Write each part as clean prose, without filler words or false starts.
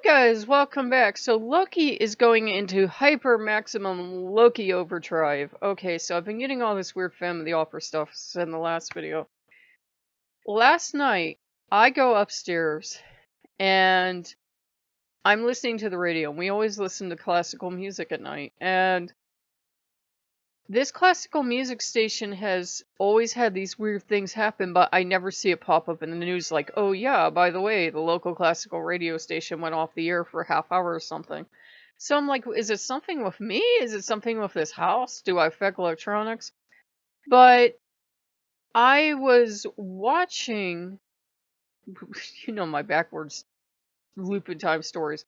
guys, welcome back. So Loki is going into hyper maximum Loki overdrive. Okay, so I've been getting all this weird Phantom of the Opera stuff in the last video. Last night, I go upstairs and I'm listening to the radio. We always listen to classical music at night. And this classical music station has always had these weird things happen, but I never see it pop up in the news like, oh yeah, by the way, the local classical radio station went off the air for a half hour or something. So I'm like, is it something with me? Is it something with this house? Do I affect electronics? But I was watching, my backwards loop in time stories.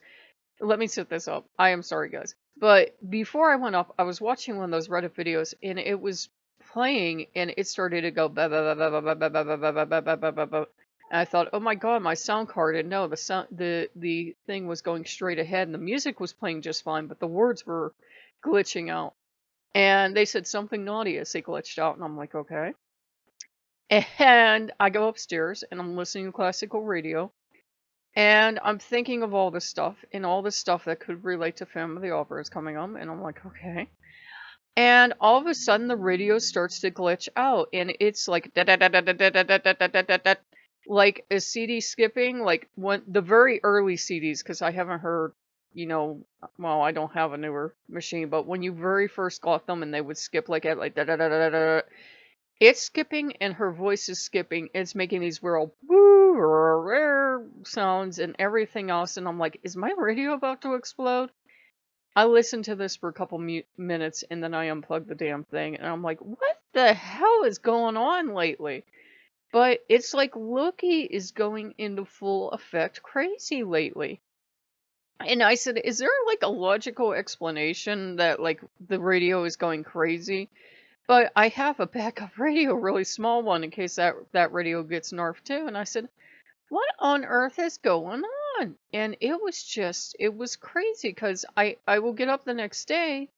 Let me set this up. I am sorry, guys. But before I went up, I was watching one of those Reddit videos, and it was playing, and it started to go ba ba ba ba ba ba ba ba ba ba ba ba ba ba ba. And I thought, oh my god, my sound card. And no, the thing was going straight ahead, and the music was playing just fine, but the words were glitching out. And they said something naughty as they glitched out, and I'm like, okay. And I go upstairs, and I'm listening to classical radio. And I'm thinking of all this stuff, and all this stuff that could relate to Phantom of the Opera is coming up, and I'm like, okay. And all of a sudden, the radio starts to glitch out, and it's like da da da da da da da da da da da da, like a CD skipping, like when the very early CDs, because I haven't heard, well, I don't have a newer machine, but when you very first got them, and they would skip like at like da da da da da da. It's skipping and her voice is skipping. It's making these real woo sounds and everything else. And I'm like, is my radio about to explode? I listened to this for a couple minutes and then I unplugged the damn thing. And I'm like, what the hell is going on lately? But it's like Loki is going into full effect crazy lately. And I said, is there like a logical explanation that like the radio is going crazy? But I have a backup radio, really small one, in case that radio gets nerfed too. And I said, what on earth is going on? And it was crazy because I will get up the next day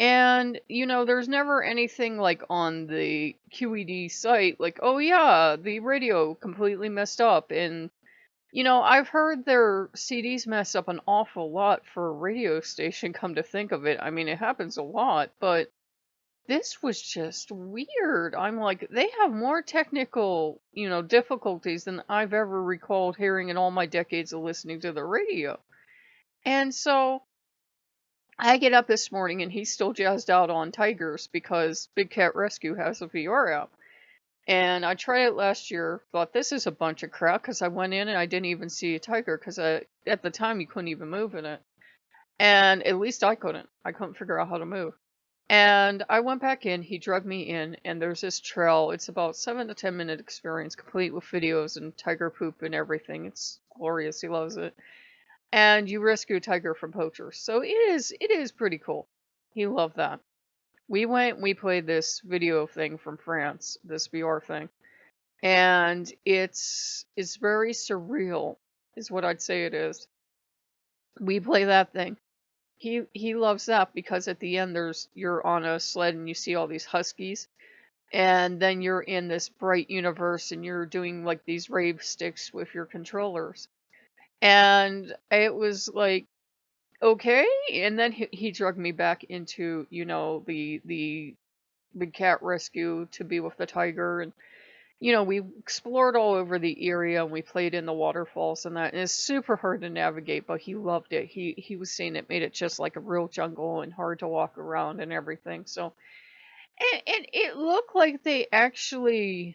and, there's never anything like on the QED site like, oh yeah, the radio completely messed up. And, I've heard their CDs mess up an awful lot for a radio station, come to think of it. I mean, it happens a lot, but this was just weird. I'm like, they have more technical, difficulties than I've ever recalled hearing in all my decades of listening to the radio. And so I get up this morning and he's still jazzed out on tigers because Big Cat Rescue has a VR app. And I tried it last year, thought this is a bunch of crap because I went in and I didn't even see a tiger because at the time you couldn't even move in it. And at least I couldn't. I couldn't figure out how to move. And I went back in, he drugged me in, and there's this trail. It's about 7 to 10 minute experience, complete with videos and tiger poop and everything. It's glorious, he loves it. And you rescue a tiger from poachers. So it is pretty cool. He loved that. We went, we played this video thing from France, this VR thing. And it's very surreal, is what I'd say it is. We play that thing. He loves that because at the end you're on a sled and you see all these huskies, and then you're in this bright universe and you're doing like these rave sticks with your controllers. And it was like, okay. And then he drugged me back into, the big cat rescue to be with the tiger. And we explored all over the area and we played in the waterfalls and that. And it's super hard to navigate, but he loved it. He was saying it made it just like a real jungle and hard to walk around and everything. So, and it looked like they actually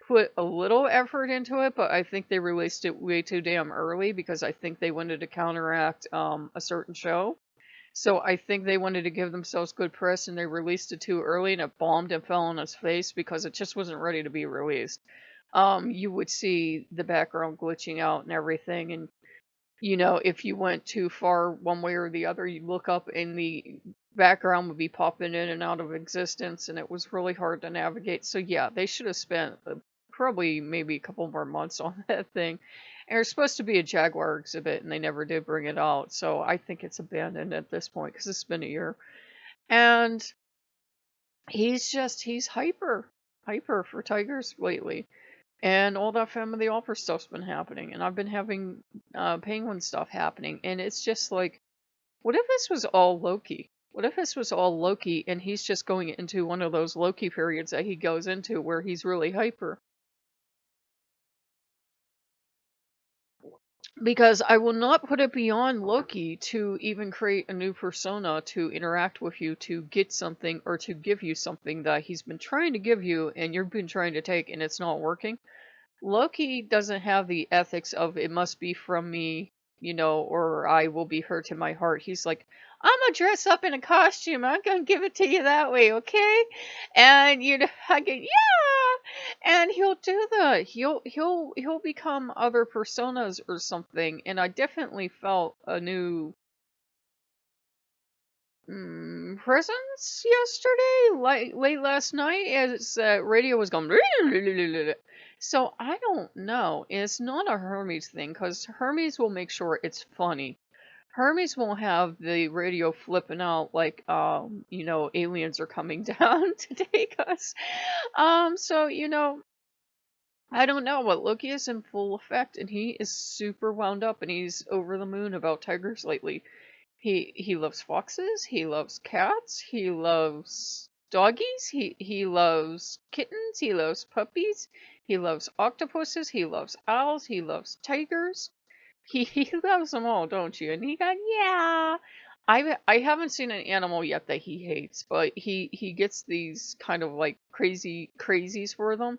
put a little effort into it, but I think they released it way too damn early because I think they wanted to counteract a certain show. So I think they wanted to give themselves good press and they released it too early and it bombed and fell on its face because it just wasn't ready to be released. You would see the background glitching out and everything. And, if you went too far one way or the other, you look up and the background would be popping in and out of existence and it was really hard to navigate. So yeah, they should have spent probably maybe a couple more months on that thing. And it's supposed to be a Jaguar exhibit, and they never did bring it out. So I think it's abandoned at this point because it's been a year. And he's hyper for tigers lately. And all that Phantom of the Opera stuff's been happening, and I've been having Penguin stuff happening, and it's just like, what if this was all Loki? What if this was all Loki, and he's just going into one of those Loki periods that he goes into where he's really hyper? Because I will not put it beyond Loki to even create a new persona to interact with you, to get something, or to give you something that he's been trying to give you and you've been trying to take and it's not working. Loki doesn't have the ethics of it must be from me, or I will be hurt in my heart. He's like, I'm gonna dress up in a costume. I'm gonna give it to you that way, okay? And I get, yeah, and he'll do that. He'll become other personas or something. And I definitely felt a new presence yesterday, late last night, as radio was going. So I don't know. It's not a Hermes thing because Hermes will make sure it's funny. Hermes won't have the radio flipping out like aliens are coming down to take us. So I don't know, but Loki is in full effect and he is super wound up and he's over the moon about tigers lately. He loves foxes, he loves cats, he loves doggies, he loves kittens, he loves puppies, he loves octopuses, he loves owls, he loves tigers. He loves them all, don't you? And he got, yeah. I haven't seen an animal yet that he hates, but he gets these kind of like crazies for them.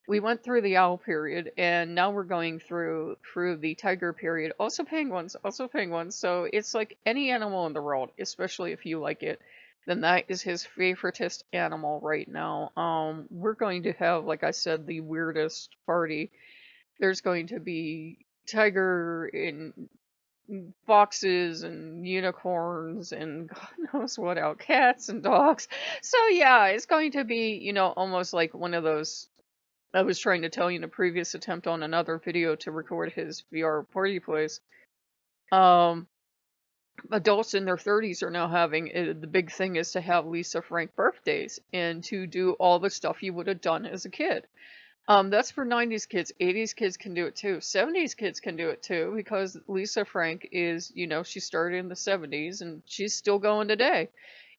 We went through the owl period, and now we're going through the tiger period. Also penguins, also penguins. So it's like any animal in the world, especially if you like it, then that is his favoritist animal right now. We're going to have, like I said, the weirdest party. There's going to be tiger and foxes and unicorns and God knows what else, cats and dogs. So yeah, it's going to be, almost like one of those. I was trying to tell you in a previous attempt on another video to record his VR party place. Adults in their 30s are now having the big thing is to have Lisa Frank birthdays and to do all the stuff you would have done as a kid. That's for 90s kids. 80s kids can do it too. 70s kids can do it too because Lisa Frank is, she started in the 70s and she's still going today.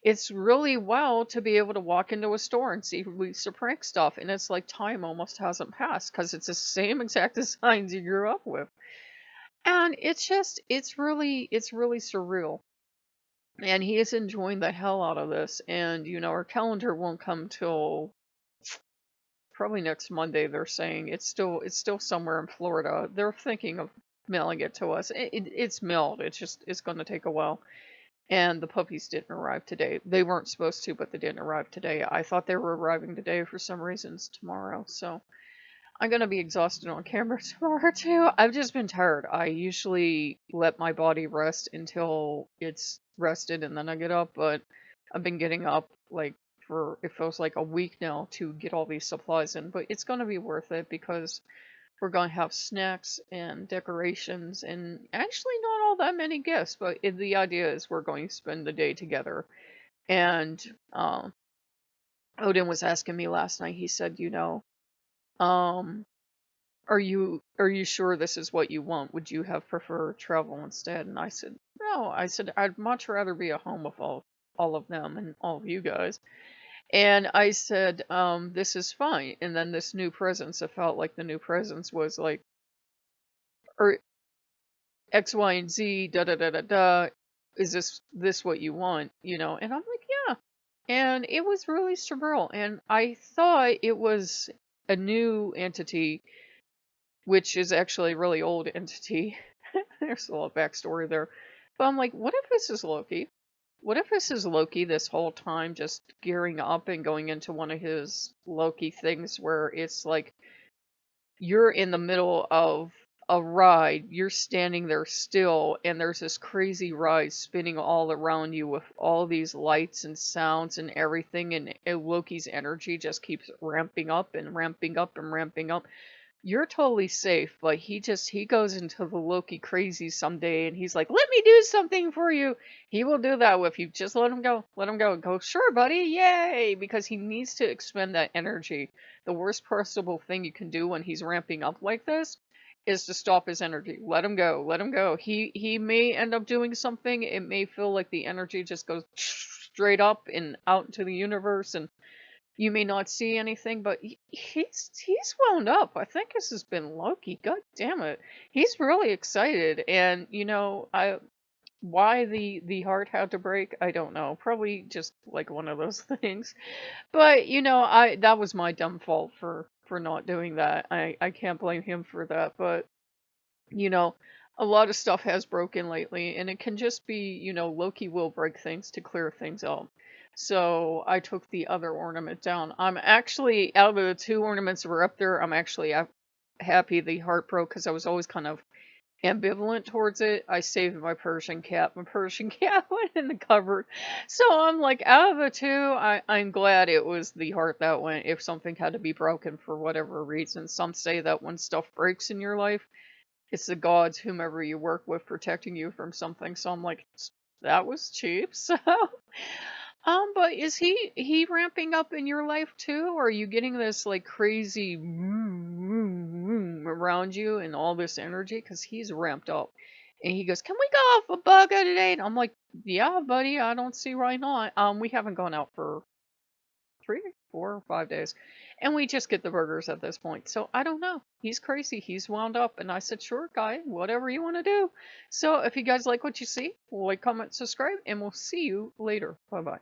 It's really wild to be able to walk into a store and see Lisa Frank stuff, and it's like time almost hasn't passed because it's the same exact designs you grew up with. And it's really surreal. And he is enjoying the hell out of this. And, our calendar won't come till probably next Monday. They're saying it's still somewhere in Florida. They're thinking of mailing it to us. It's mailed. It's going to take a while. And the puppies didn't arrive today. They weren't supposed to, but they didn't arrive today. I thought they were arriving today for some reasons tomorrow. So I'm going to be exhausted on camera tomorrow too. I've just been tired. I usually let my body rest until it's rested and then I get up, but I've been getting up like for it feels like a week now to get all these supplies in, but it's going to be worth it because we're going to have snacks and decorations and actually not all that many gifts, but the idea is we're going to spend the day together. And Odin was asking me last night, he said, um, are you sure this is what you want? Would you have preferred travel instead? And I said, no. I said, I'd much rather be at home with all of them and all of you guys. And I said, this is fine. And then this new presence, I felt like the new presence was like, or X, Y, and Z, da da da da da. Is this what you want? And I'm like, yeah. And it was really surreal. And I thought it was a new entity, which is actually a really old entity. There's a little backstory there. But I'm like, what if this is Loki? What if this is Loki this whole time just gearing up and going into one of his Loki things where it's like you're in the middle of a ride, you're standing there still, and there's this crazy ride spinning all around you with all these lights and sounds and everything, and Loki's energy just keeps ramping up and ramping up and ramping up. you're totally safe, but he goes into the Loki crazy someday and he's like, let me do something for you. He will do that if you just let him go. Let him go. Go, sure, buddy, yay! Because he needs to expend that energy. The worst possible thing you can do when he's ramping up like this is to stop his energy. Let him go. Let him go. He may end up doing something. It may feel like the energy just goes straight up and out into the universe, and you may not see anything, but he's wound up. I think this has been Loki. God damn it. He's really excited, and I why the heart had to break, I don't know. Probably just like one of those things. But I that was my dumb fault for not doing that. I can't blame him for that, but you know, a lot of stuff has broken lately, and it can just be, Loki will break things to clear things up. So I took the other ornament down. I'm actually, out of the two ornaments that were up there, I'm actually happy the heart broke because I was always kind of ambivalent towards it. I saved my Persian cat. My Persian cat went in the cupboard. So I'm like, out of the two, I'm glad it was the heart that went if something had to be broken for whatever reason. Some say that when stuff breaks in your life, it's the gods, whomever you work with, protecting you from something. So I'm like, that was cheap. So, but is he ramping up in your life too? Or are you getting this like crazy around you and all this energy? Because he's ramped up. And he goes, "Can we go off a burger today?" And I'm like, "Yeah, buddy, I don't see why not." We haven't gone out for 3, 4, 5 days. And we just get the burgers at this point. So I don't know. He's crazy. He's wound up. And I said, sure, guy, whatever you want to do. So if you guys like what you see, like, comment, subscribe, and we'll see you later. Bye-bye.